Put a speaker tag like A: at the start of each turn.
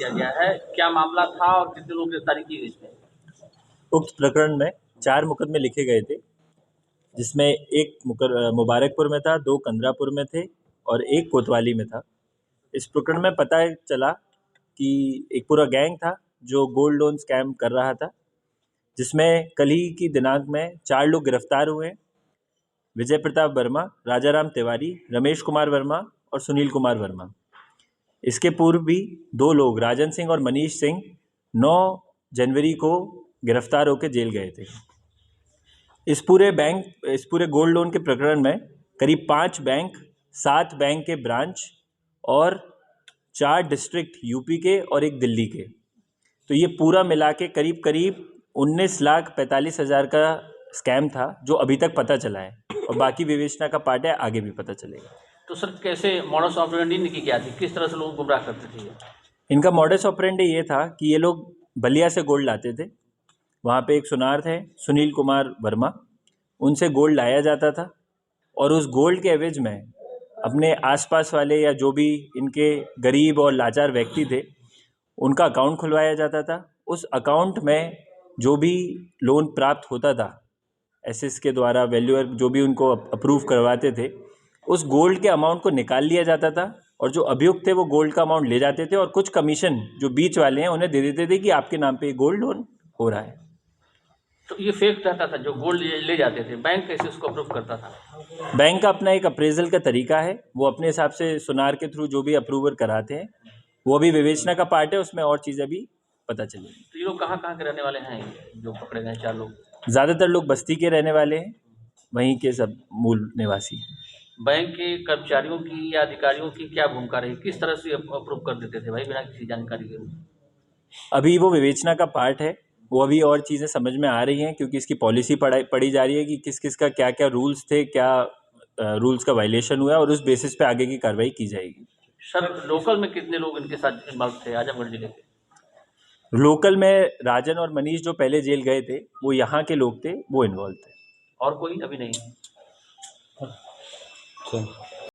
A: किया गया है, क्या मामला था और कितने लोग गिरफ्तारी की गई इसमें?
B: उक्त प्रकरण में 4 मुकदमे लिखे गए थे, जिसमें एक मुबारकपुर में था, 2 कंदरापुर में थे और 1 कोतवाली में था। इस प्रकरण में पता चला कि एक पूरा गैंग था जो गोल्ड लोन स्कैम कर रहा था, जिसमें कल ही की दिनांक में 4 लोग गिरफ्तार हुए। विजय प्रताप वर्मा, राजाराम तिवारी, रमेश कुमार वर्मा और सुनील कुमार वर्मा। इसके पूर्व भी 2 लोग, राजन सिंह और मनीष सिंह, 9 जनवरी को गिरफ्तार होकर जेल गए थे। इस पूरे गोल्ड लोन के प्रकरण में करीब 5 बैंक, 7 बैंक के ब्रांच और 4 डिस्ट्रिक्ट यूपी के और 1 दिल्ली के, तो ये पूरा मिला के करीब 19,45,000 का स्कैम था, जो अभी तक पता चला है और बाकी विवेचना का पार्ट है, आगे भी पता चलेगा।
A: तो सर कैसे मॉडस ऑपरेंडी इनकी क्या थी, किस तरह से लोगों को गुमराह करते थे ये?
B: इनका मॉडस ऑपरेंडी ये था कि ये लोग बलिया से गोल्ड लाते थे। वहाँ पे एक सुनार थे, सुनील कुमार वर्मा, उनसे गोल्ड लाया जाता था और उस गोल्ड के एवज में अपने आसपास वाले या जो भी इनके गरीब और लाचार व्यक्ति थे, उनका अकाउंट खुलवाया जाता था। उस अकाउंट में जो भी लोन प्राप्त होता था, एसएस के द्वारा वैल्यूअर जो भी उनको अप्रूव करवाते थे, उस गोल्ड के अमाउंट को निकाल लिया जाता था और जो अभियुक्त थे वो गोल्ड का अमाउंट ले जाते थे और कुछ कमीशन जो बीच वाले हैं उन्हें दे देते थे कि आपके नाम पे गोल्ड लोन हो रहा है।
A: तो ये फेक रहता था, जो गोल्ड ले जाते थे, बैंक कैसे उसको अप्रूव करता था?
B: बैंक का अपना एक अप्रेजल का तरीका है, वो अपने हिसाब से सुनार के थ्रू जो भी अप्रूवर कराते हैं, वो अभी विवेचना का पार्ट है, उसमें और चीज़ें भी पता चलेगी।
A: तो ये लोग कहाँ के रहने वाले हैं, जो पकड़े गए 4 लोग?
B: ज़्यादातर लोग बस्ती के रहने वाले हैं, वहीं के सब मूल निवासी हैं।
A: बैंक के कर्मचारियों की या अधिकारियों की क्या भूमिका रही, किस तरह से अप्रूव कर देते थे भाई बिना किसी जानकारी के?
B: अभी वो विवेचना का पार्ट है, वो अभी और चीज़ें समझ में आ रही हैं, क्योंकि इसकी पॉलिसी पढ़ी जा रही है कि किस किस का क्या क्या रूल्स थे, क्या रूल्स का वायलेशन हुआ है और उस बेसिस पे आगे की कार्रवाई की जाएगी।
A: सर लोकल में कितने लोग इनके साथ इन्वॉल्व थे आजमगढ़ जिले के?
B: लोकल में राजन और मनीष जो पहले जेल गए थे, वो यहाँ के लोग थे, वो इन्वॉल्व थे।
A: और कोई अभी नहीं?
B: अच्छा।